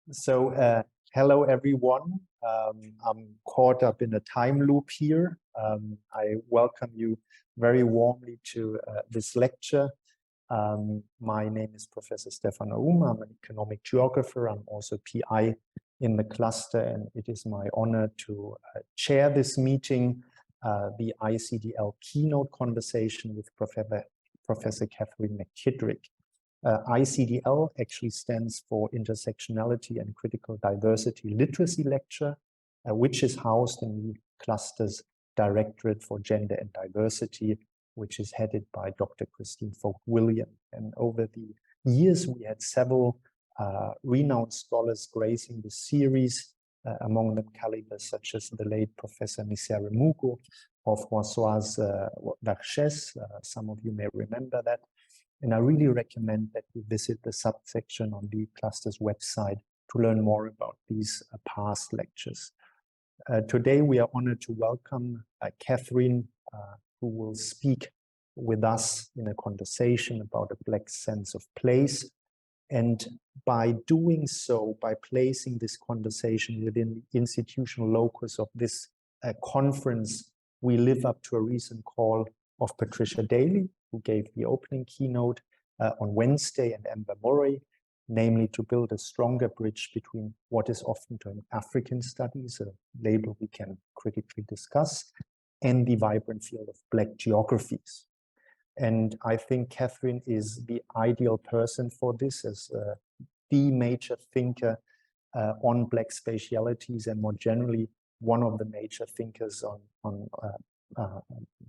Hello everyone. I'm caught up in a time loop here. I welcome you very warmly to this lecture. My name is Professor Stefan Aum. I'm an economic geographer. I'm also PI in the cluster, and it is my honor to chair this meeting, the ICDL keynote conversation with Professor Katherine McKittrick. ICDL actually stands for Intersectionality and Critical Diversity Literacy Lecture, which is housed in the cluster's Directorate for Gender and Diversity, which is headed by Dr. Christine Vogt-William. And over the years, we had several renowned scholars gracing the series, among them calibers such as the late Professor Nisere Mugo or Françoise Vergès. Some of you may remember that. And I really recommend that you visit the subsection on the cluster's website to learn more about these past lectures. Today, we are honored to welcome Katherine, who will speak with us in a conversation about a Black sense of place. And by doing so, by placing this conversation within the institutional locus of this conference, we live up to a recent call of Patricia Daly, who gave the opening keynote on Wednesday, and Amber Murray, namely to build a stronger bridge between what is often termed African studies, a label we can critically discuss, and the vibrant field of Black geographies. And I think Katherine is the ideal person for this as the major thinker on Black spatialities, and more generally, one of the major thinkers on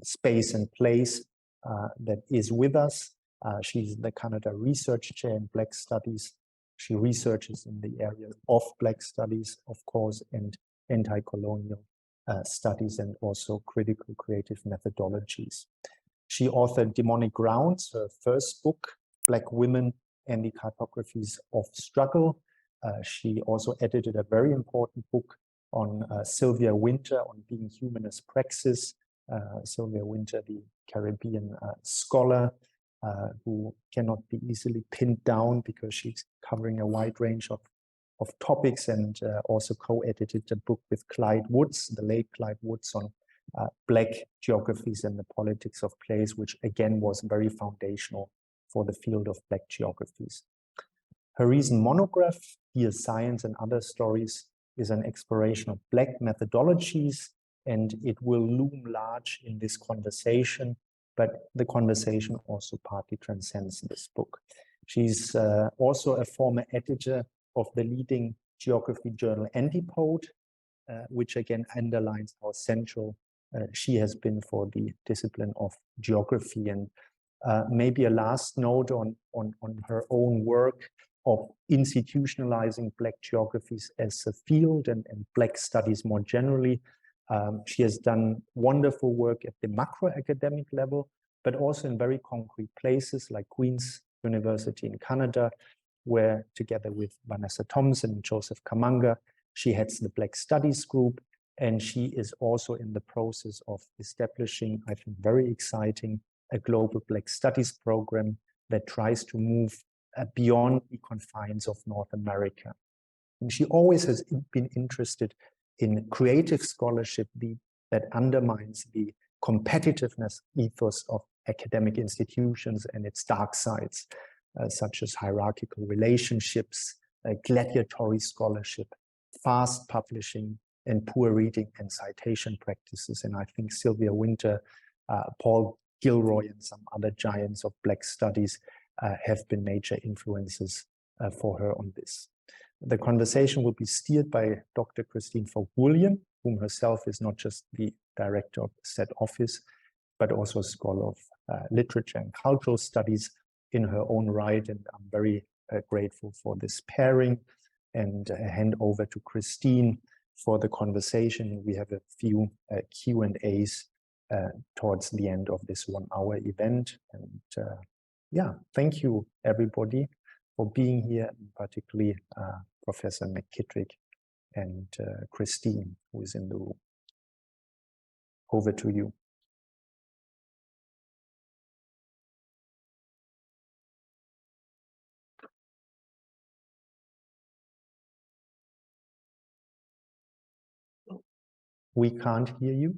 space and place that is with us. She's the Canada Research Chair in Black Studies. She researches in the area of Black studies, of course, and anti-colonial studies, and also critical creative methodologies. She authored Demonic Grounds, her first book, Black Women and the Cartographies of Struggle. She also edited a very important book on Sylvia Wynter on being human as praxis. Sylvia Wynter, the Caribbean scholar who cannot be easily pinned down because she's covering a wide range of topics, and also co-edited a book with Clyde Woods, the late Clyde Woods, on Black geographies and the politics of place, which again was very foundational for the field of Black geographies. Her recent monograph, Dear Science and Other Stories, is an exploration of Black methodologies, and it will loom large in this conversation, but the conversation also partly transcends this book. She's also a former editor of the leading geography journal Antipode, which again underlines how central she has been for the discipline of geography. And maybe a last note on her own work of institutionalizing Black geographies as a field and Black studies more generally. She has done wonderful work at the macro academic level, but also in very concrete places like Queen's University in Canada, where together with Vanessa Thompson and Joseph Kamanga, she heads the Black Studies group. And she is also in the process of establishing, I think very exciting, a global Black Studies program that tries to move beyond the confines of North America. And she always has been interested in creative scholarship that undermines the competitiveness ethos of academic institutions and its dark sides, such as hierarchical relationships, gladiatory scholarship, fast publishing, and poor reading and citation practices. And I think Sylvia Wynter, Paul Gilroy, and some other giants of Black studies have been major influences for her on this. The conversation will be steered by Dr. Christine Vogt-William, whom herself is not just the director of said office, but also a scholar of literature and cultural studies in her own right. And I'm very grateful for this pairing, and hand over to Christine for the conversation. We have a few Q&As towards the end of this 1-hour event. And yeah, thank you everybody for being here, and particularly Professor McKittrick and Christine, who is in the room. Over to you. We can't hear you.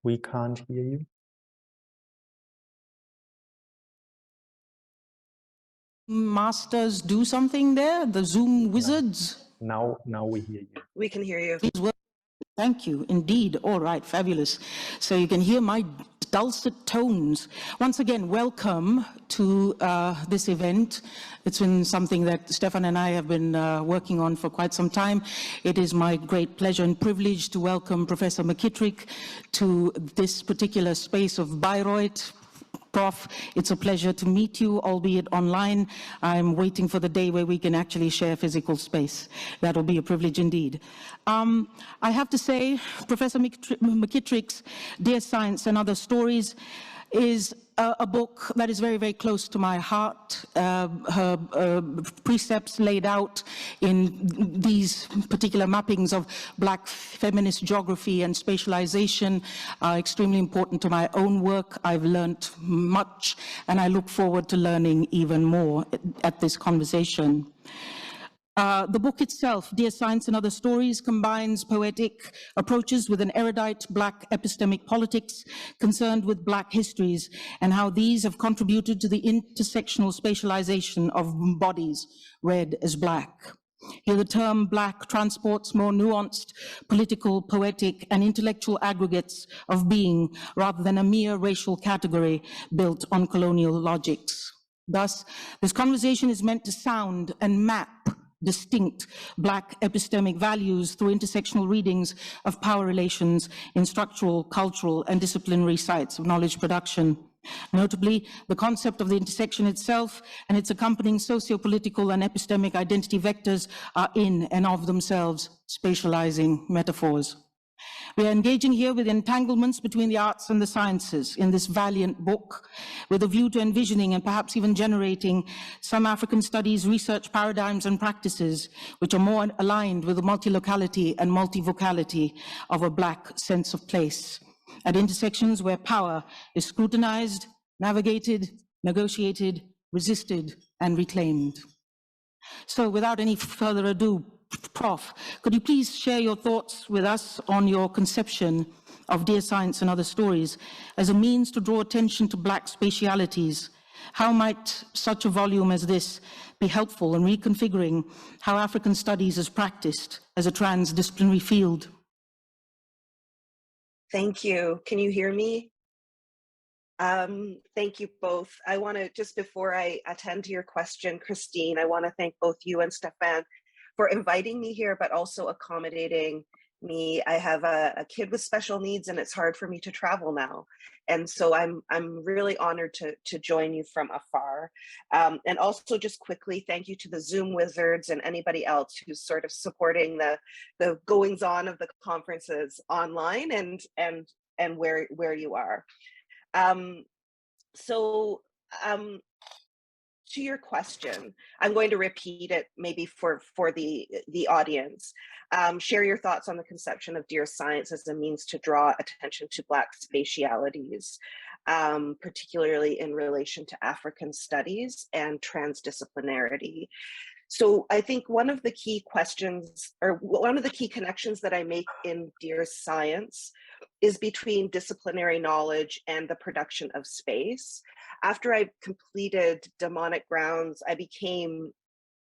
We can't hear you. Masters do something there, the Zoom wizards. Now we hear you. We can hear you. Please, thank you, indeed. All right, fabulous. So you can hear my dulcet tones. Once again, welcome to this event. It's been something that Stefan and I have been working on for quite some time. It is my great pleasure and privilege to welcome Professor McKittrick to this particular space of Bayreuth. Prof, it's a pleasure to meet you, albeit online. I'm waiting for the day where we can actually share physical space. That'll be a privilege indeed. I have to say, Professor McKittrick's Dear Science and Other Stories is a book that is very, very close to my heart. Her precepts laid out in these particular mappings of Black feminist geography and spatialization are extremely important to my own work. I've learned much, and I look forward to learning even more at this conversation. The book itself, Dear Science and Other Stories, combines poetic approaches with an erudite Black epistemic politics concerned with Black histories and how these have contributed to the intersectional spatialization of bodies read as Black. Here the term Black transports more nuanced political, poetic, and intellectual aggregates of being rather than a mere racial category built on colonial logics. Thus, this conversation is meant to sound and map distinct Black epistemic values through intersectional readings of power relations in structural, cultural, and disciplinary sites of knowledge production. Notably, the concept of the intersection itself and its accompanying socio-political and epistemic identity vectors are in and of themselves spatializing metaphors. We are engaging here with entanglements between the arts and the sciences in this valiant book, with a view to envisioning and perhaps even generating some African studies research paradigms and practices which are more aligned with the multilocality and multivocality of a Black sense of place, at intersections where power is scrutinized, navigated, negotiated, resisted, and reclaimed. So without any further ado, Prof, could you please share your thoughts with us on your conception of Dear Science and Other Stories as a means to draw attention to Black spatialities? How might such a volume as this be helpful in reconfiguring how African studies is practiced as a transdisciplinary field? Thank you. Can you hear me? Thank you both. I want to, just before I attend to your question, Christine, I want to thank both you and Stefan for inviting me here, but also accommodating me. I have a kid with special needs, and it's hard for me to travel now. And so I'm really honored to join you from afar. And also just quickly, thank you to the Zoom wizards and anybody else who's sort of supporting the goings on of the conferences online and where you are. To your question, I'm going to repeat it maybe for the audience. Share your thoughts on the conception of Dear Science as a means to draw attention to Black spatialities, particularly in relation to African studies and transdisciplinarity. So I think one of the key questions, or one of the key connections that I make in Dear Science is between disciplinary knowledge and the production of space. After I completed Demonic Grounds, I became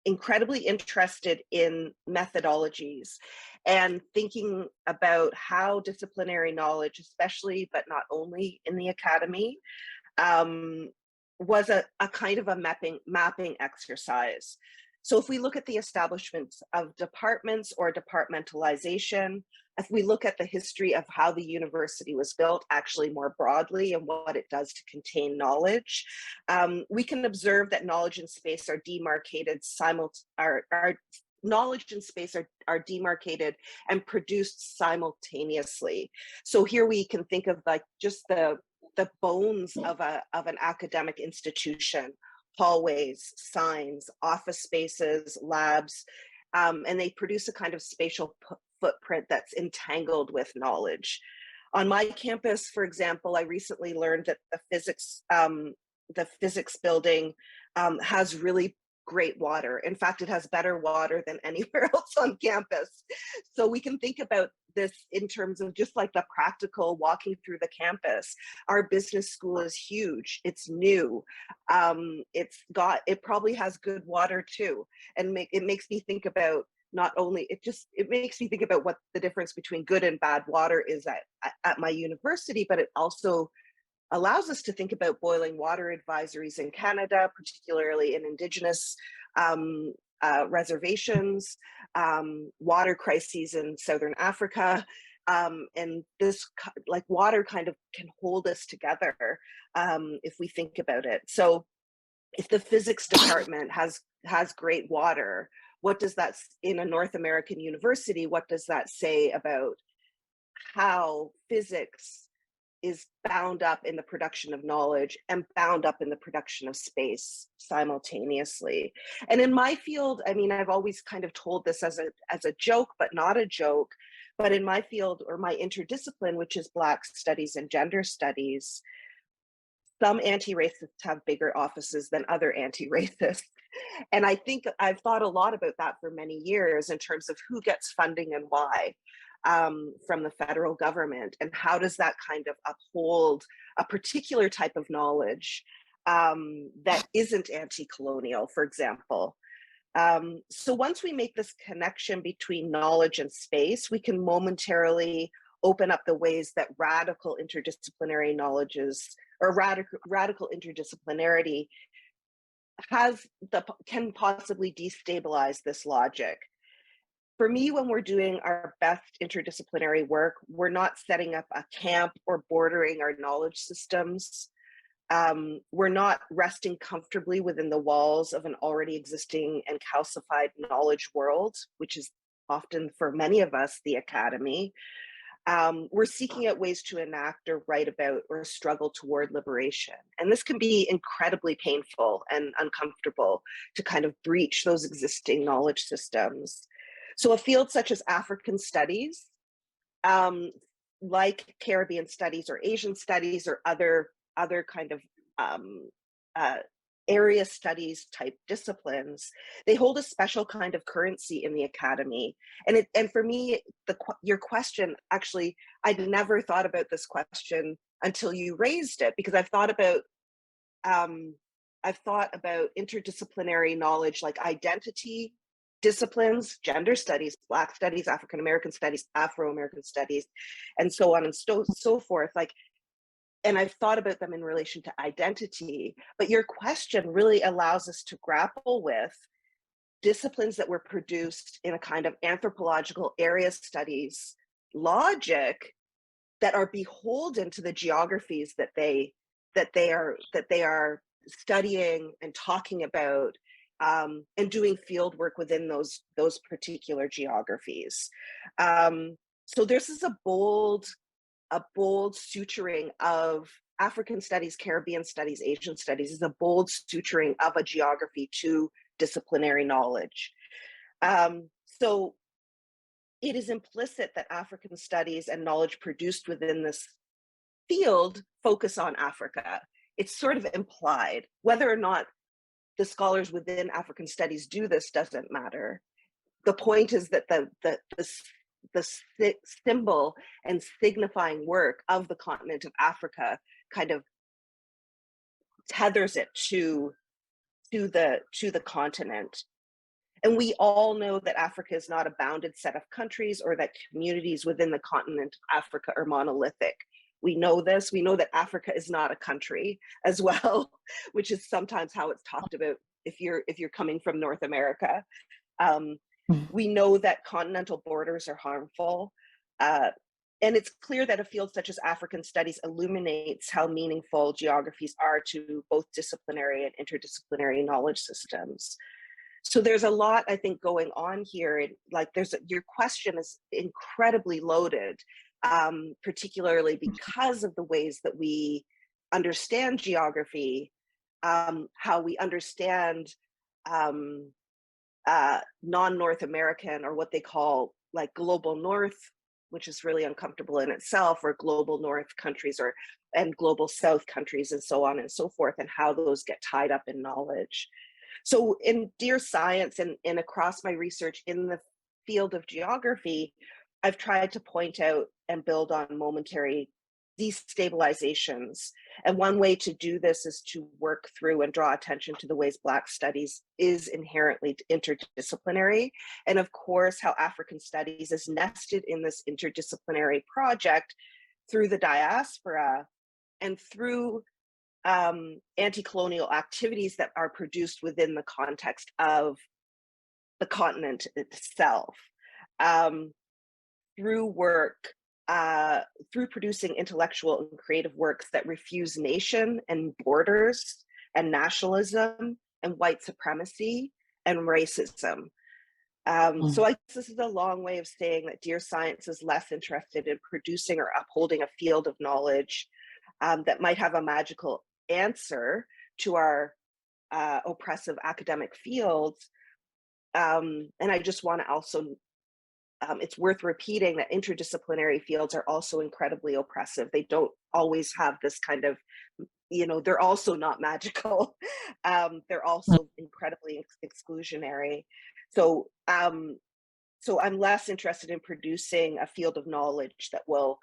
incredibly interested in methodologies and thinking about how disciplinary knowledge, especially, but not only in the academy, was a kind of a mapping exercise. So if we look at the establishment of departments or departmentalization, if we look at the history of how the university was built, actually more broadly, and what it does to contain knowledge, we can observe that knowledge and space are demarcated knowledge and space are demarcated and produced simultaneously. So here we can think of like just the bones of an academic institution: hallways, signs, office spaces, labs, and they produce a kind of spatial footprint that's entangled with knowledge. On my campus, for example, I recently learned that the physics building has really great water. In fact, it has better water than anywhere else on campus. So we can think about this in terms of just like the practical walking through the campus. Our business school is huge. It's new. It probably has good water too. And it makes me think about not only, it makes me think about what the difference between good and bad water is at my university, but it also allows us to think about boiling water advisories in Canada, particularly in Indigenous reservations, water crises in Southern Africa, and this like water kind of can hold us together if we think about it. So if the physics department has great water, what does that, in a North American university, what does that say about how physics is bound up in the production of knowledge and bound up in the production of space simultaneously? And in my field, I mean, I've always kind of told this as a joke, but not a joke, but in my field, or my interdiscipline, which is Black studies and gender studies, some anti-racists have bigger offices than other anti-racists. And I think I've thought a lot about that for many years in terms of who gets funding and why from the federal government, and how does that kind of uphold a particular type of knowledge that isn't anti-colonial, for example. So once we make this connection between knowledge and space, we can momentarily open up the ways that radical interdisciplinary knowledges, or radical interdisciplinarity can possibly destabilize this logic. For me, when we're doing our best interdisciplinary work, we're not setting up a camp or bordering our knowledge systems. We're not resting comfortably within the walls of an already existing and calcified knowledge world, which is often, for many of us, the academy. We're seeking out ways to enact or write about or struggle toward liberation. And this can be incredibly painful and uncomfortable to kind of breach those existing knowledge systems. So a field such as African studies, like Caribbean studies or Asian studies or other kind of area studies type disciplines, they hold a special kind of currency in the academy. And for me, your question, actually, I'd never thought about this question until you raised it, because I've thought about interdisciplinary knowledge like identity disciplines, gender studies, Black studies, African American studies, Afro-American studies, and so on and so forth. And I've thought about them in relation to identity, but your question really allows us to grapple with disciplines that were produced in a kind of anthropological area studies logic that are beholden to the geographies that they are studying and talking about, and doing field work within those particular geographies. So this is a bold suturing of African studies, Caribbean studies, Asian studies, is a bold suturing of a geography to disciplinary knowledge. So it is implicit that African studies and knowledge produced within this field focus on Africa. It's sort of implied. Whether or not the scholars within African studies do this doesn't matter. The point is that the symbol and signifying work of the continent of Africa kind of tethers it to the continent. And we all know that Africa is not a bounded set of countries, or that communities within the continent of Africa are monolithic. We know this. We know that Africa is not a country as well, which is sometimes how it's talked about if you're coming from North America. We know that continental borders are harmful. And it's clear that a field such as African studies illuminates how meaningful geographies are to both disciplinary and interdisciplinary knowledge systems. So there's a lot, I think, going on here. Your question is incredibly loaded, particularly because of the ways that we understand geography, how we understand non-North American, or what they call like global North, which is really uncomfortable in itself, or global North countries, and global South countries, and so on and so forth, and how those get tied up in knowledge. So in Dear Science and across my research in the field of geography, I've tried to point out and build on momentary destabilizations. And one way to do this is to work through and draw attention to the ways Black studies is inherently interdisciplinary. And of course, how African studies is nested in this interdisciplinary project through the diaspora and through anti-colonial activities that are produced within the context of the continent itself, through work, through producing intellectual and creative works that refuse nation and borders and nationalism and white supremacy and racism. So I guess this is a long way of saying that Dear Science is less interested in producing or upholding a field of knowledge that might have a magical answer to our oppressive academic fields. And I just want to also, it's worth repeating that interdisciplinary fields are also incredibly oppressive. They don't always have this kind of, you know, they're also not magical. They're also incredibly exclusionary. So, so I'm less interested in producing a field of knowledge that will,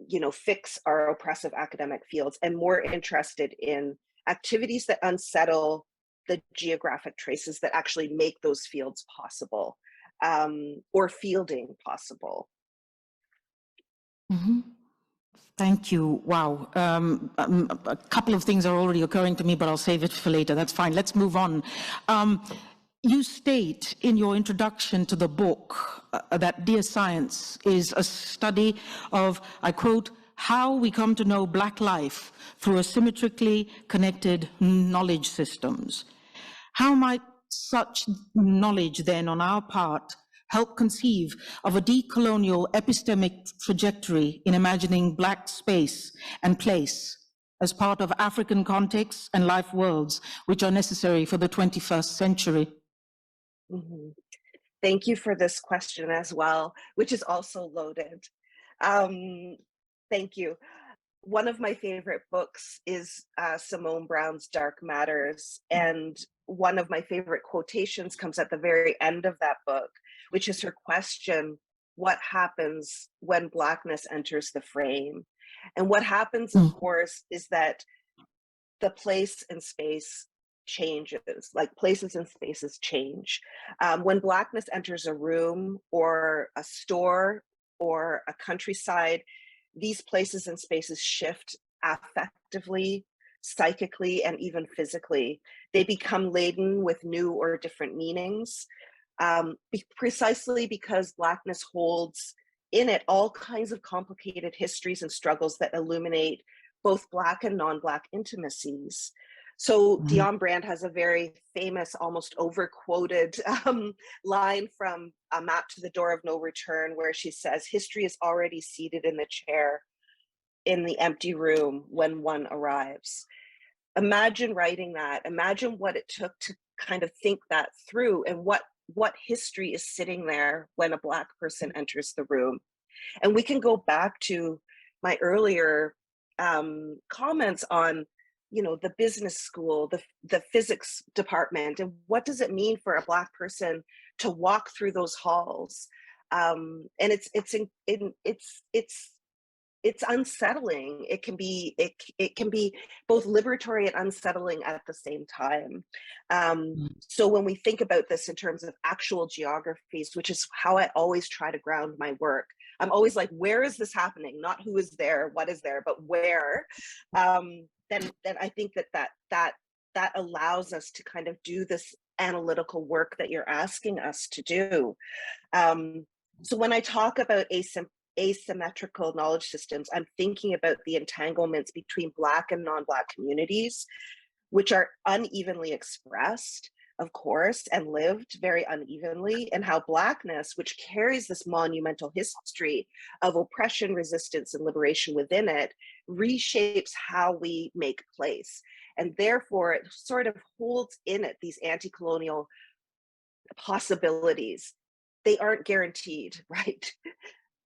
you know, fix our oppressive academic fields, and more interested in activities that unsettle the geographic traces that actually make those fields possible, or fielding possible. Mm-hmm. Thank you. Wow. A couple of things are already occurring to me, but I'll save it for later. That's fine. Let's move on. You state in your introduction to the book that Dear Science is a study of, I quote, how we come to know Black life through asymmetrically connected knowledge systems. How might such knowledge then on our part help conceive of a decolonial epistemic trajectory in imagining Black space and place as part of African contexts and life worlds which are necessary for the 21st century? Mm-hmm. Thank you for this question as well, which is also loaded. Thank you. One of my favorite books is Simone Brown's Dark Matters. And one of my favorite quotations comes at the very end of that book, which is her question, what happens when Blackness enters the frame? And what happens, of course, is that the place and space changes, like places and spaces change. When Blackness enters a room or a store or a countryside, these places and spaces shift affectively, psychically, and even physically. They become laden with new or different meanings, precisely because Blackness holds in it all kinds of complicated histories and struggles that illuminate both Black and non-Black intimacies. So Dionne Brand has a very famous, almost over-quoted line from A Map to the Door of No Return, where she says, history is already seated in the chair in the empty room when one arrives. Imagine writing that. Imagine what it took to kind of think that through, and what history is sitting there when a Black person enters the room. And we can go back to my earlier comments on, you know, the business school, the physics department, and what does it mean for a Black person to walk through those halls? And it's unsettling. It can be both liberatory and unsettling at the same time. So when we think about this in terms of actual geographies, which is how I always try to ground my work, I'm always like, where is this happening? Not who is there, what is there, but where. Then I think that allows us to kind of do this analytical work that you're asking us to do. So when I talk about asymmetrical knowledge systems, I'm thinking about the entanglements between Black and non-Black communities, which are unevenly expressed, of course, and lived very unevenly, and how Blackness, which carries this monumental history of oppression, resistance, and liberation within it, reshapes how we make place. And therefore, it sort of holds in it these anti-colonial possibilities. They aren't guaranteed, right?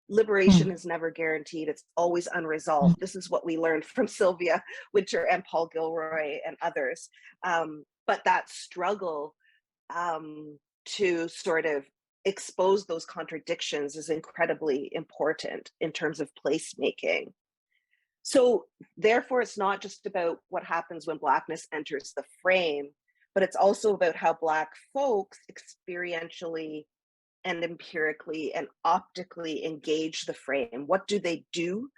Liberation is never guaranteed. It's always unresolved. This is what we learned from Sylvia Wynter and Paul Gilroy and others. but that struggle to sort of expose those contradictions is incredibly important in terms of placemaking. So therefore, it's not just about what happens when Blackness enters the frame, but it's also about how Black folks experientially and empirically and optically engage the frame. What do they do?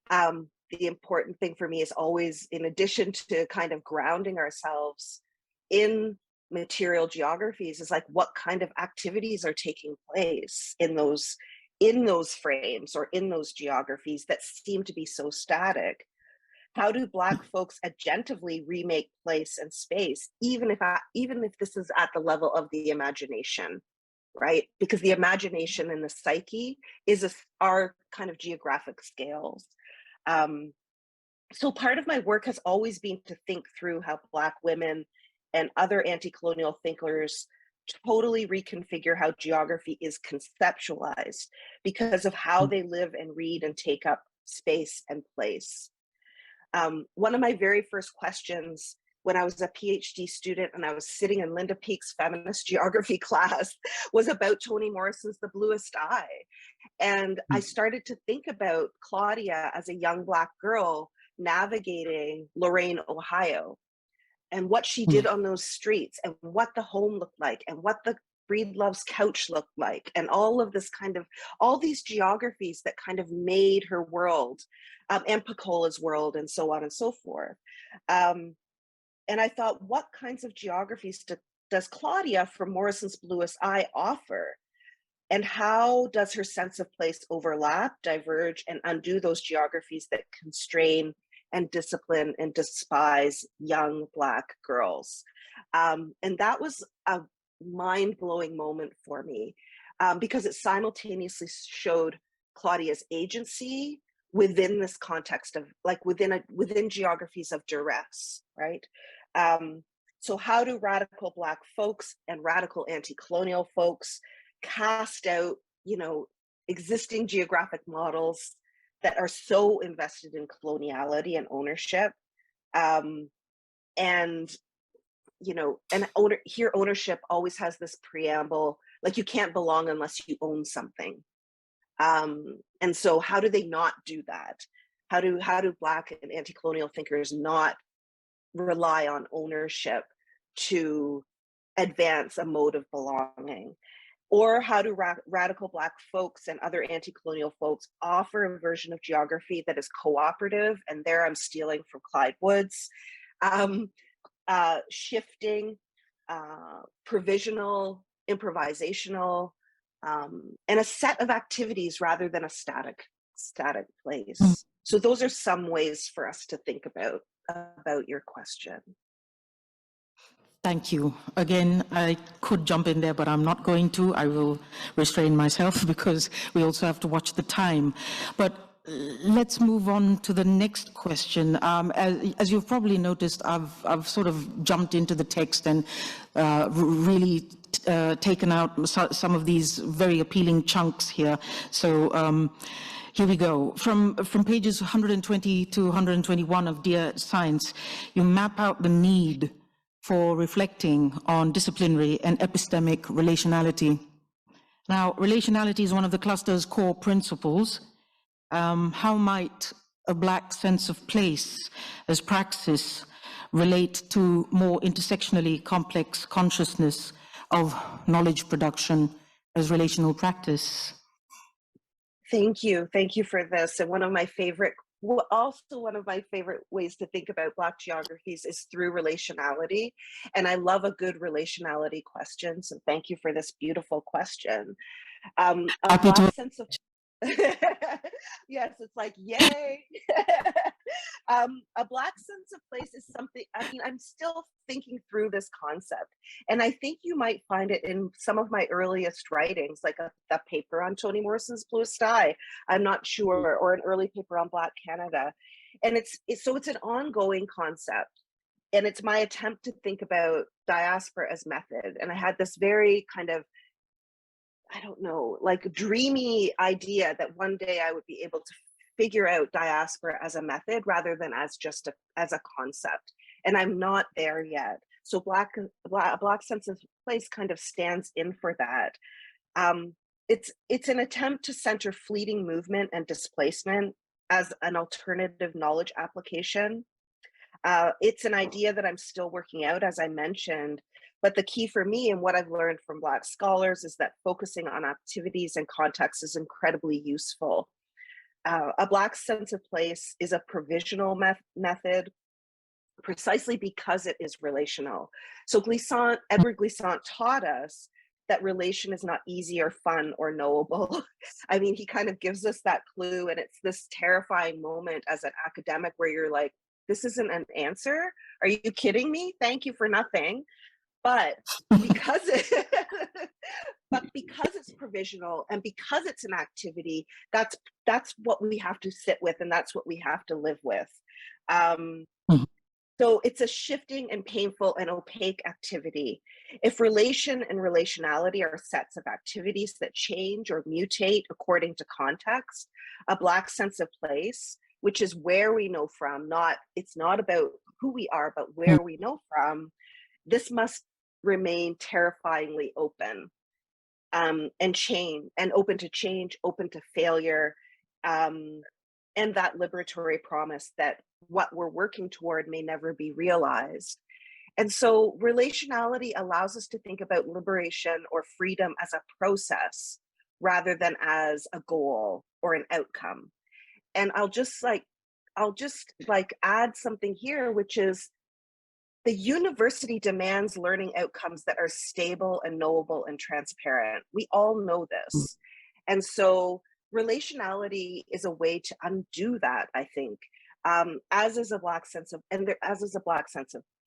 The important thing for me is always, in addition to kind of grounding ourselves in material geographies, is like what kind of activities are taking place in those frames or in those geographies that seem to be so static. How do Black folks agentively remake place and space, even if this is at the level of the imagination, right? Because the imagination and the psyche are kind of geographic scales. So part of my work has always been to think through how Black women and other anti-colonial thinkers totally reconfigure how geography is conceptualized because of how they live and read and take up space and place. One of my very first questions when I was a PhD student and I was sitting in Linda Peake's feminist geography class was about Toni Morrison's The Bluest Eye. And I started to think about Claudia as a young Black girl navigating Lorain, Ohio, and what she did on those streets, and what the home looked like, and what the Breedlove's couch looked like, and all of this kind of, all these geographies that kind of made her world, and Picola's world, and so on and so forth. And I thought, what kinds of geographies does Claudia from Morrison's Bluest Eye offer? And how does her sense of place overlap, diverge, and undo those geographies that constrain and discipline and despise young Black girls? And that was a mind-blowing moment for me, because it simultaneously showed Claudia's agency within this context of, like, within geographies of duress, right? So how do radical Black folks and radical anti-colonial folks cast out, existing geographic models that are so invested in coloniality and ownership, here ownership always has this preamble, like you can't belong unless you own something. And so how do they not do that? How do Black and anti-colonial thinkers not rely on ownership to advance a mode of belonging? Or how do radical Black folks and other anti-colonial folks offer a version of geography that is cooperative? And there I'm stealing from Clyde Woods, shifting, provisional, improvisational, and a set of activities rather than a static place. So those are some ways for us to think about your question. Thank you. Again, I could jump in there, but I'm not going to. I will restrain myself because we also have to watch the time. But let's move on to the next question. As you've probably noticed, I've sort of jumped into the text and really taken out some of these very appealing chunks here. So here we go. From pages 120 to 121 of Dear Science, you map out the need for reflecting on disciplinary and epistemic relationality. Now, relationality is one of the cluster's core principles. How might a Black sense of place as praxis relate to more intersectionally complex consciousness of knowledge production as relational practice? Thank you for this. And one of my favorite ways to think about Black geographies is through relationality. And I love a good relationality question. So thank you for this beautiful question. A Black sense of yes, it's like, yay. A Black sense of place is something, I'm still thinking through this concept. And I think you might find it in some of my earliest writings, like a paper on Toni Morrison's Bluest Eye, I'm not sure, or an early paper on Black Canada. And it's an ongoing concept. And it's my attempt to think about diaspora as method. And I had this very kind of, I don't know, like dreamy idea that one day I would be able to figure out diaspora as a method rather than as just as a concept. And I'm not there yet. So a Black sense of place kind of stands in for that. It's an attempt to center fleeting movement and displacement as an alternative knowledge application. It's an idea that I'm still working out, as I mentioned, but the key for me and what I've learned from Black scholars is that focusing on activities and context is incredibly useful. A Black sense of place is a provisional method precisely because it is relational. So Edward Glissant taught us that relation is not easy or fun or knowable. I mean, he kind of gives us that clue, and it's this terrifying moment as an academic where you're like, this isn't an answer? Are you kidding me? Thank you for nothing. But because it's provisional and because it's an activity, that's what we have to sit with, and that's what we have to live with. So it's a shifting and painful and opaque activity. If relation and relationality are sets of activities that change or mutate according to context, a Black sense of place, which is where we know from, it's not about who we are, but where we know from, this must remain terrifyingly open and open to change, open to failure, and that liberatory promise that what we're working toward may never be realized. And so relationality allows us to think about liberation or freedom as a process rather than as a goal or an outcome. And I'll just add something here, which is the university demands learning outcomes that are stable and knowable and transparent. We all know this. And so relationality is a way to undo that, I think, as is a Black sense of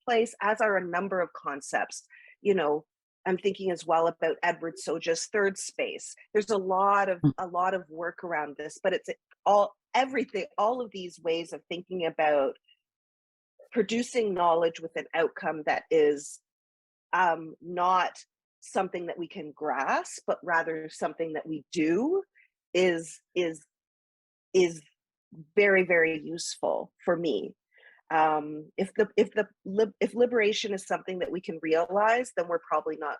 place, as are a number of concepts. You know, I'm thinking as well about Edward Soja's third space. There's a lot of work around this, but it's all of these ways of thinking about producing knowledge with an outcome that is not something that we can grasp, but rather something that we do is very, very useful for me. If liberation is something that we can realize, then we're probably not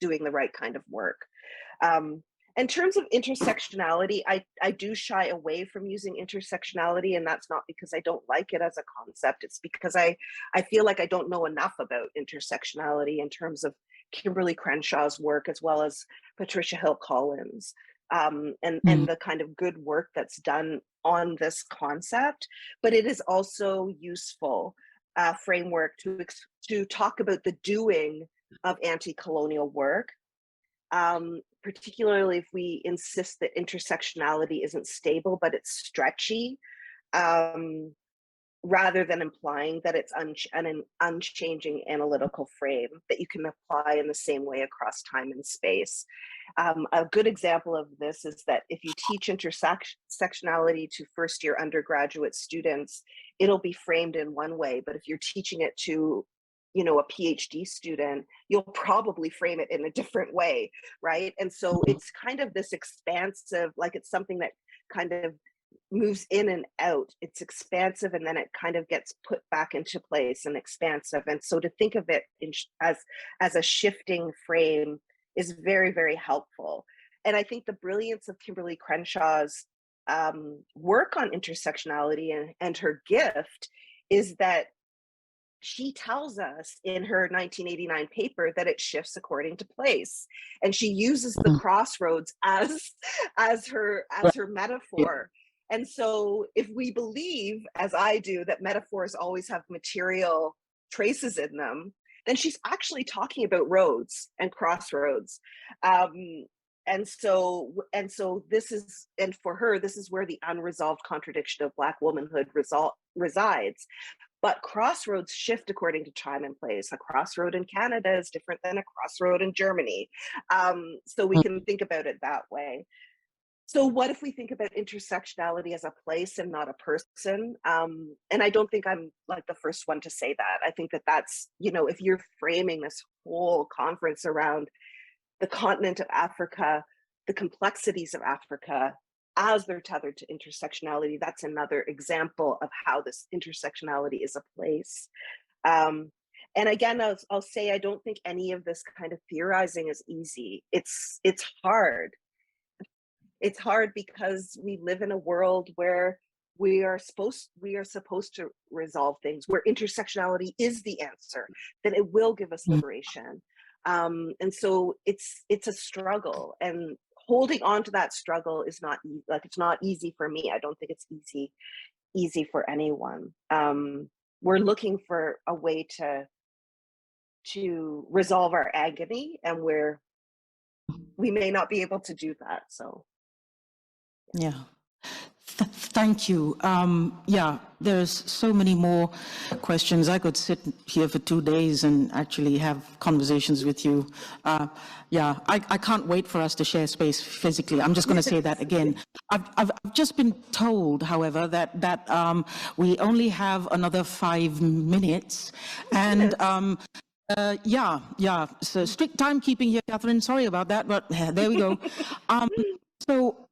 doing the right kind of work. In terms of intersectionality, I do shy away from using intersectionality, and that's not because I don't like it as a concept. It's because I feel like I don't know enough about intersectionality in terms of Kimberly Crenshaw's work, as well as Patricia Hill Collins, and the kind of good work that's done on this concept. But it is also useful framework to talk about the doing of anti-colonial work. Particularly if we insist that intersectionality isn't stable, but it's stretchy, rather than implying that it's an unchanging analytical frame that you can apply in the same way across time and space. A good example of this is that if you teach intersectionality to first-year undergraduate students, it'll be framed in one way, but if you're teaching it to a PhD student, you'll probably frame it in a different way, right? And so it's kind of this expansive, like it's something that kind of moves in and out. It's expansive, and then it kind of gets put back into place and expansive. And so to think of it as a shifting frame is very, very helpful. And I think the brilliance of Kimberly Crenshaw's work on intersectionality and her gift is that she tells us in her 1989 paper that it shifts according to place, and she uses the crossroads as her metaphor. And so if we believe, as I do, that metaphors always have material traces in them, then she's actually talking about roads and crossroads. And so this is, and for her, this is where the unresolved contradiction of Black womanhood resides. But crossroads shift according to time and place. A crossroad in Canada is different than a crossroad in Germany. So we can think about it that way. So what if we think about intersectionality as a place and not a person? And I don't think I'm like the first one to say that. I think that that's, if you're framing this whole conference around the continent of Africa, the complexities of Africa, as they're tethered to intersectionality, that's another example of how this intersectionality is a place. And And again, I'll say, I don't think any of this kind of theorizing is easy. It's hard. It's hard because we live in a world where we are supposed to resolve things, where intersectionality is the answer, that it will give us liberation. And so it's a struggle, and holding on to that struggle is not like, it's not easy for me. I don't think it's easy for anyone. We're looking for a way to resolve our agony, and we may not be able to do that. So yeah. Thank you. Yeah, there's so many more questions. I could sit here for 2 days and actually have conversations with you. Yeah, I can't wait for us to share space physically. I'm just going to say that again. I've just been told, however, that we only have another 5 minutes, and yeah. So strict timekeeping here, Catherine. Sorry about that, but there we go. So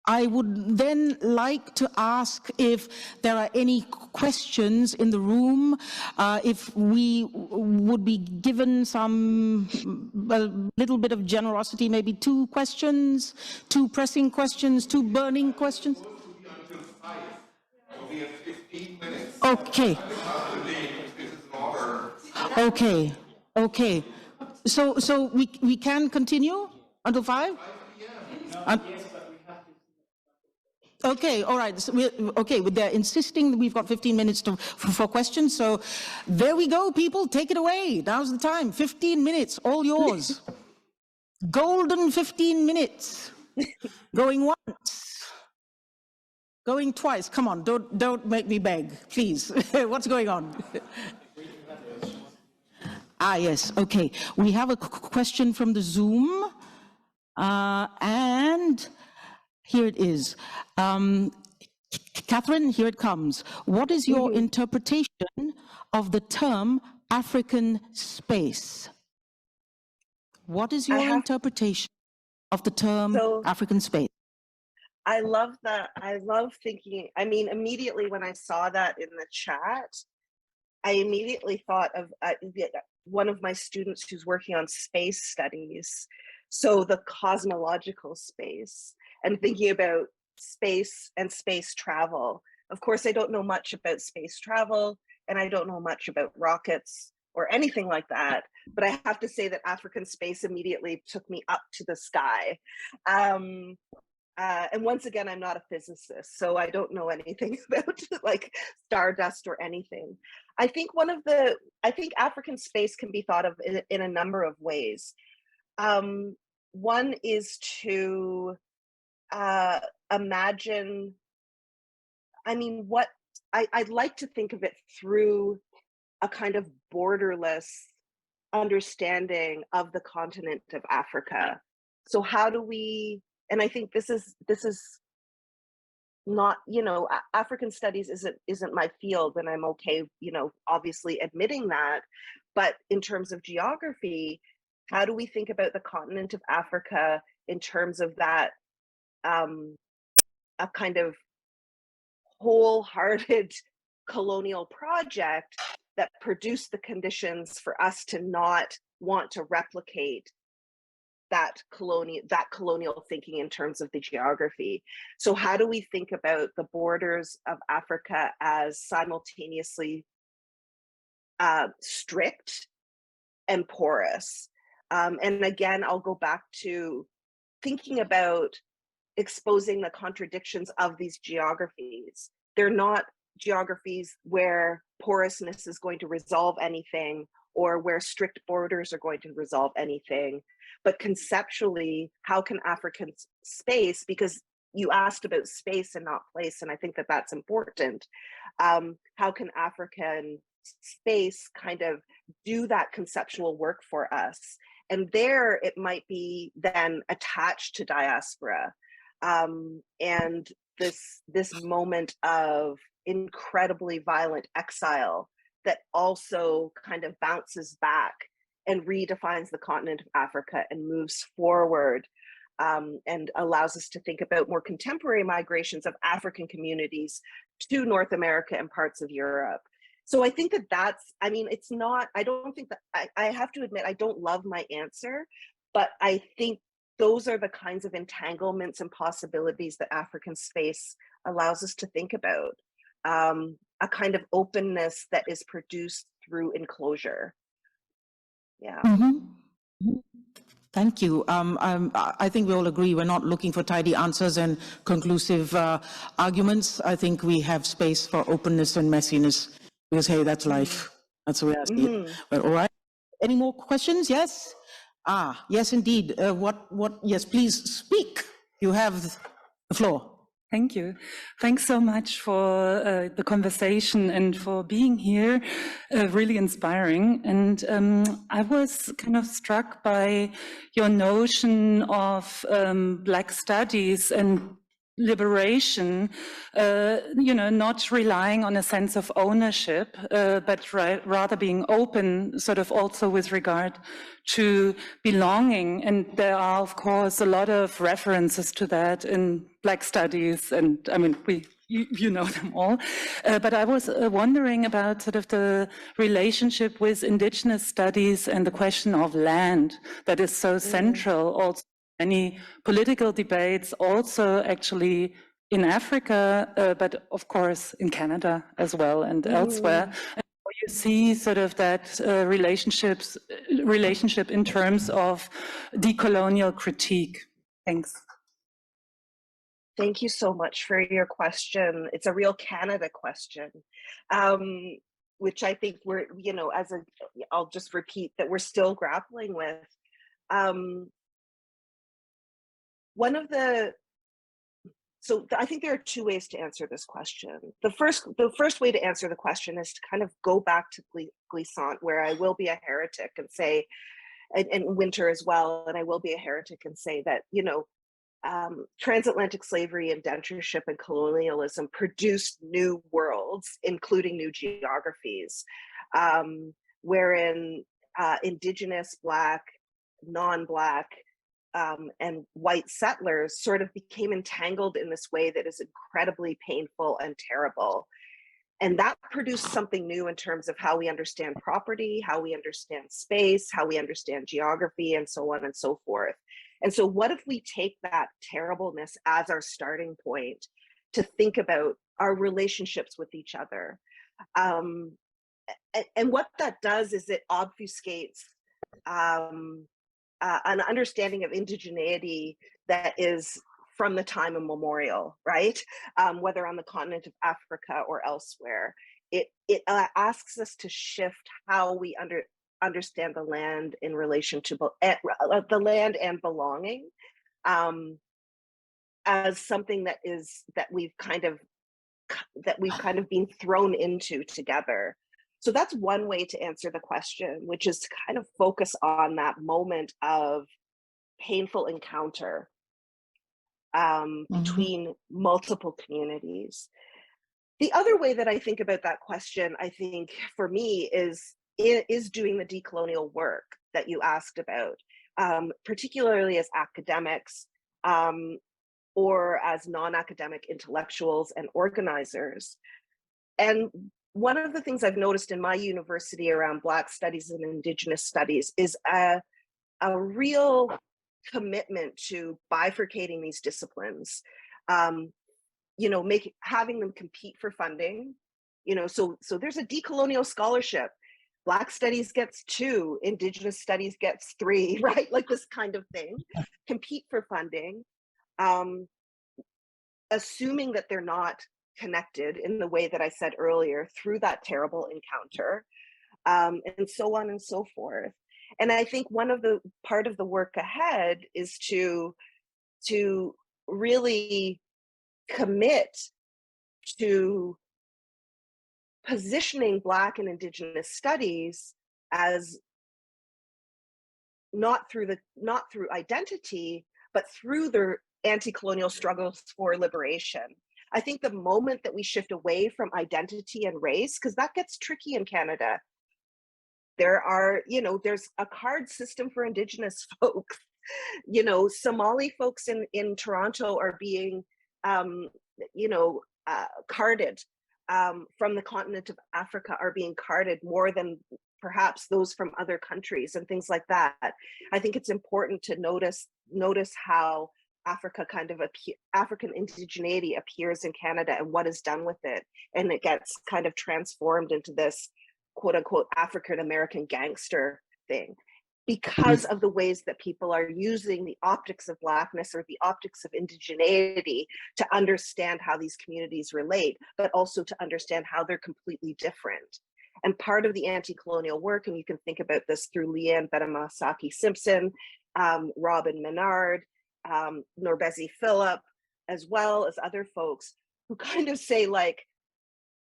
I would then like to ask if there are any questions in the room, if we would be given a little bit of generosity, maybe 2 questions, 2 pressing questions, 2 burning questions. We have 15 minutes. Okay. Okay. Okay. So we can continue until 5? Okay, all right. So okay, they're insisting that we've got 15 minutes for questions. So there we go, people. Take it away. Now's the time. 15 minutes, all yours. Golden 15 minutes. Going once. Going twice. Come on, don't make me beg, please. What's going on? Yes. Okay. We have a question from the Zoom, and here it is. Catherine, here it comes. What is your interpretation of the term African space? What is your interpretation of the term African space? I love that. I love thinking, I mean, immediately when I saw that in the chat, I immediately thought of one of my students who's working on space studies. So the cosmological space, and thinking about space and space travel. Of course, I don't know much about space travel, and I don't know much about rockets or anything like that, but I have to say that African space immediately took me up to the sky. And once again, I'm not a physicist, so I don't know anything about like stardust or anything. I think African space can be thought of in a number of ways. One is to imagine, I mean, I'd like to think of it through a kind of borderless understanding of the continent of Africa. So how do we, and I think this is not, African studies isn't my field, and I'm okay, obviously admitting that, but in terms of geography, how do we think about the continent of Africa in terms of that, a kind of wholehearted colonial project that produced the conditions for us to not want to replicate that colonial thinking in terms of the geography. So how do we think about the borders of Africa as simultaneously strict and porous? And again, I'll go back to thinking about exposing the contradictions of these geographies. They're not geographies where porousness is going to resolve anything, or where strict borders are going to resolve anything, but conceptually, how can African space, because you asked about space and not place, and I think that that's important. How can African space kind of do that conceptual work for us? And there it might be then attached to diaspora. And this moment of incredibly violent exile that also kind of bounces back and redefines the continent of Africa and moves forward, and allows us to think about more contemporary migrations of African communities to North America and parts of Europe. So I think that that's, I mean, it's not, I don't think that, I have to admit, I don't love my answer, but I think those are the kinds of entanglements and possibilities that African space allows us to think about. A kind of openness that is produced through enclosure. Yeah. Mm-hmm. Thank you. I think we all agree we're not looking for tidy answers and conclusive arguments. I think we have space for openness and messiness because, hey, that's life. That's the way I see it. But all right. Any more questions? Yes? Yes, indeed. Yes, please speak. You have the floor. Thank you. Thanks so much for the conversation and for being here. Really inspiring. And I was kind of struck by your notion of Black studies and liberation, not relying on a sense of ownership, but rather being open, sort of also with regard to belonging. And there are, of course, a lot of references to that in Black studies, and I mean, you know them all. But I was wondering about sort of the relationship with indigenous studies and the question of land that is so central also in many political debates, also actually in Africa, but of course in Canada as well and elsewhere. And you see sort of that relationship in terms of decolonial critique. Thanks. Thank you so much for your question. It's a real Canada question, which I think we're, I'll just repeat that we're still grappling with. I think there are two ways to answer this question. The first way to answer the question is to kind of go back to Glissant, where I will be a heretic and say, and Winter as well, and I will be a heretic and say that, transatlantic slavery, indentureship, and colonialism produced new worlds, including new geographies, wherein Indigenous, Black, non-Black, and white settlers sort of became entangled in this way that is incredibly painful and terrible. And that produced something new in terms of how we understand property, how we understand space, how we understand geography, and so on and so forth. And so what if we take that terribleness as our starting point to think about our relationships with each other? And what that does is it obfuscates an understanding of indigeneity that is from the time immemorial, right? Whether on the continent of Africa or elsewhere. It asks us to shift how we understand the land in relation to the land and belonging as something that we've kind of been thrown into together. So that's one way to answer the question, which is to kind of focus on that moment of painful encounter between multiple communities. The other way that I think about that question, I think for me is doing the decolonial work that you asked about, particularly as academics or as non-academic intellectuals and organizers. And one of the things I've noticed in my university around Black studies and Indigenous studies is a real commitment to bifurcating these disciplines, having them compete for funding. So there's a decolonial scholarship. Black studies gets 2, Indigenous studies gets 3, right? Like this kind of thing. Compete for funding, assuming that they're not connected in the way that I said earlier through that terrible encounter, and so on and so forth. And I think part of the work ahead is to really commit to positioning Black and Indigenous studies as not through identity, but through their anti-colonial struggles for liberation. I think the moment that we shift away from identity and race, because that gets tricky in Canada, there's a card system for Indigenous folks. Somali folks in Toronto are being, carded from the continent of Africa are being carded more than perhaps those from other countries and things like that. I think it's important to notice how Africa kind of African indigeneity appears in Canada and what is done with it, and it gets kind of transformed into this quote unquote African American gangster thing because of the ways that people are using the optics of Blackness or the optics of indigeneity to understand how these communities relate, but also to understand how they're completely different. And part of the anti-colonial work, and you can think about this through Leanne Benamasaki-Simpson, Robin Menard, Norbezi Phillip, as well as other folks who kind of say, like,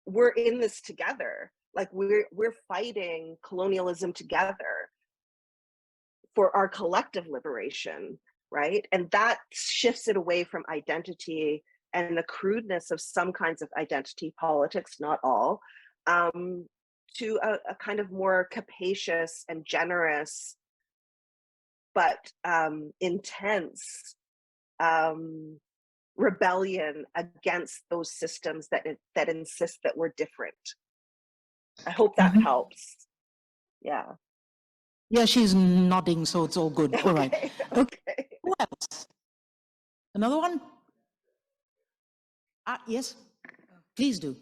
we're in this together. Like, we're fighting colonialism together for our collective liberation, right? And that shifts it away from identity and the crudeness of some kinds of identity politics, not all, to a kind of more capacious and generous, but intense rebellion against those systems that insist that we're different. I hope that helps. Yeah. Yeah, she's nodding, so it's all good. All right. Okay. Who else? Another one? Yes, please do.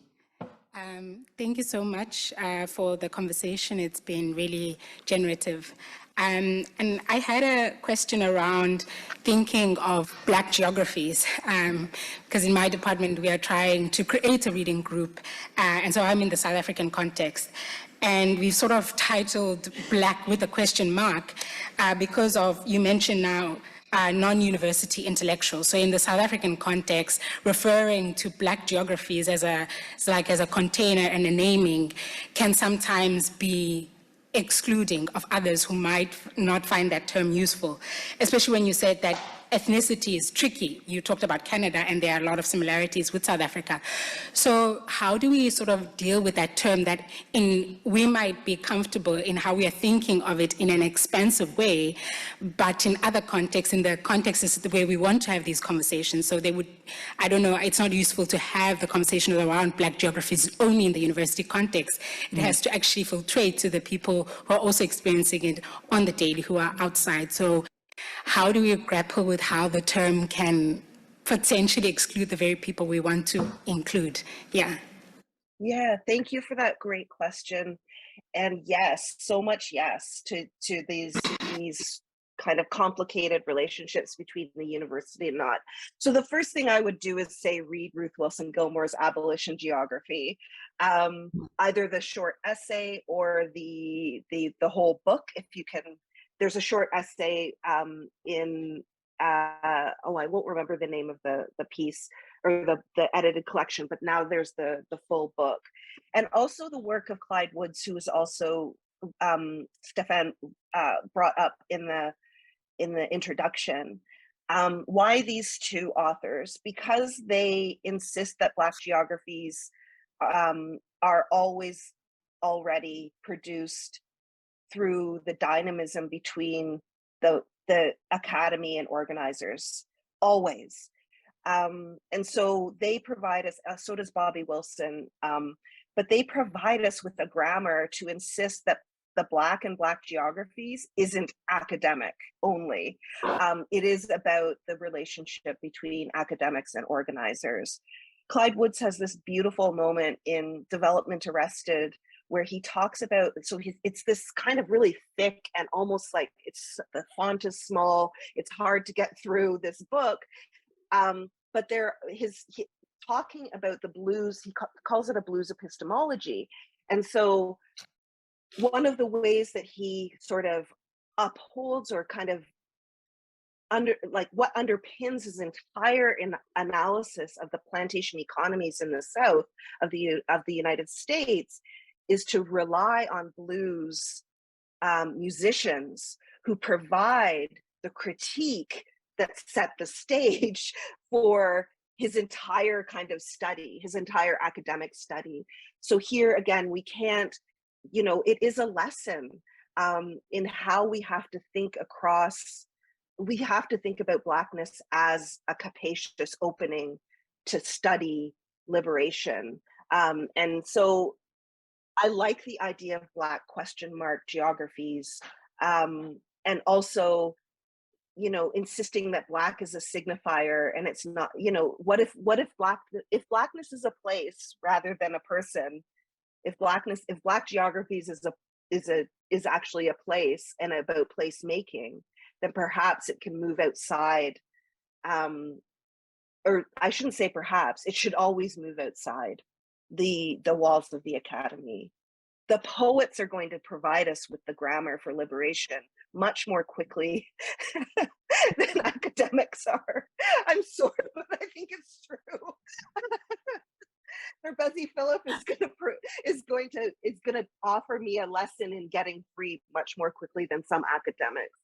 Thank you so much for the conversation. It's been really generative. And I had a question around thinking of Black geographies, because in my department, we are trying to create a reading group. And so I'm in the South African context. And we've sort of titled Black with a question mark because of, you mentioned now, non-university intellectuals. So in the South African context, referring to Black geographies as a container and a naming can sometimes be excluding of others who might not find that term useful, especially when you said that ethnicity is tricky. You talked about Canada, and there are a lot of similarities with South Africa. So how do we sort of deal with that term that we might be comfortable in how we are thinking of it in an expansive way, but in other contexts, in the context is the way we want to have these conversations. So they would, I don't know, it's not useful to have the conversation around Black geographies only in the university context. It has to actually filtrate to the people who are also experiencing it on the daily, who are outside. So how do we grapple with how the term can potentially exclude the very people we want to include? Yeah. Yeah, thank you for that great question. And yes, so much yes to these kind of complicated relationships between the university and not. So the first thing I would do is say read Ruth Wilson Gilmore's Abolition Geography, either the short essay or the whole book, if you can. There's a short essay in, I won't remember the name of the piece or the edited collection, but now there's the full book. And also the work of Clyde Woods, who is also, Stefan brought up in the introduction. Why these two authors? Because they insist that Black geographies are always already produced through the dynamism between the academy and organizers, always. And so they provide us, so does Bobby Wilson, but they provide us with a grammar to insist that the Black and Black geographies isn't academic only. It is about the relationship between academics and organizers. Clyde Woods has this beautiful moment in Development Arrested where he talks about, so it's this kind of really thick and almost like the font is small, it's hard to get through this book, but he's talking about the blues, he calls it a blues epistemology. And so one of the ways that he sort of upholds or kind of what underpins his entire analysis of the plantation economies in the South of the United States is to rely on blues musicians who provide the critique that set the stage for his entire kind of study, his entire academic study. So here again, we can't, it is a lesson in how we have to think across. We have to think about Blackness as a capacious opening to study liberation, And so I like the idea of Black question mark geographies, and also, you know, insisting that Black is a signifier, and it's not, you know, what if Blackness is a place rather than a person, if Black geographies is actually a place and about place making, then perhaps it can move outside, or I shouldn't say perhaps, it should always move outside the walls of the academy. The poets are going to provide us with the grammar for liberation much more quickly than academics are. I'm sorry, but I think it's true. Sir Buzzy Phillip is going to offer me a lesson in getting free much more quickly than some academics.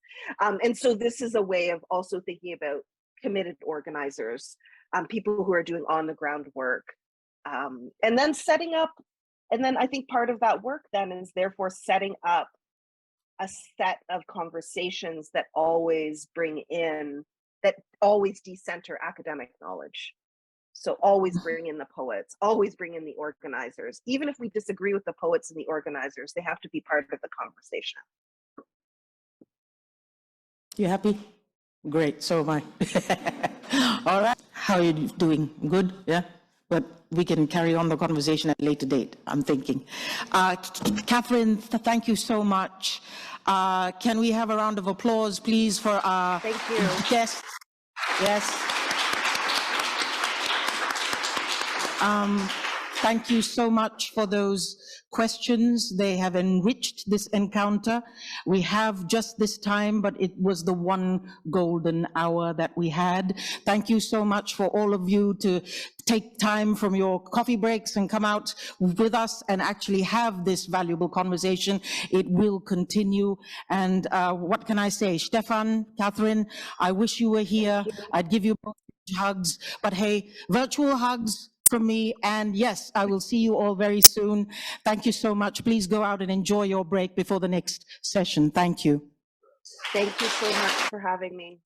And so this is a way of also thinking about committed organizers, people who are doing on the ground work, and then setting up. And then I think part of that work then is therefore setting up a set of conversations that always decenter academic knowledge. So always bring in the poets, always bring in the organizers. Even if we disagree with the poets and the organizers, they have to be part of the conversation. You happy? Great, so am I. All right, how are you doing? Good, yeah? But we can carry on the conversation at a later date, I'm thinking. Katherine, thank you so much. Can we have a round of applause, please, for our guests? Yes. Thank you so much for those questions. They have enriched this encounter. We have just this time, but it was the one golden hour that we had. Thank you so much for all of you to take time from your coffee breaks and come out with us and actually have this valuable conversation. It will continue. And what can I say? Stefan, Katherine, I wish you were here. I'd give you both hugs, but hey, virtual hugs from me, and yes, I will see you all very soon. Thank you so much. Please go out and enjoy your break before the next session. Thank you. Thank you so much for having me.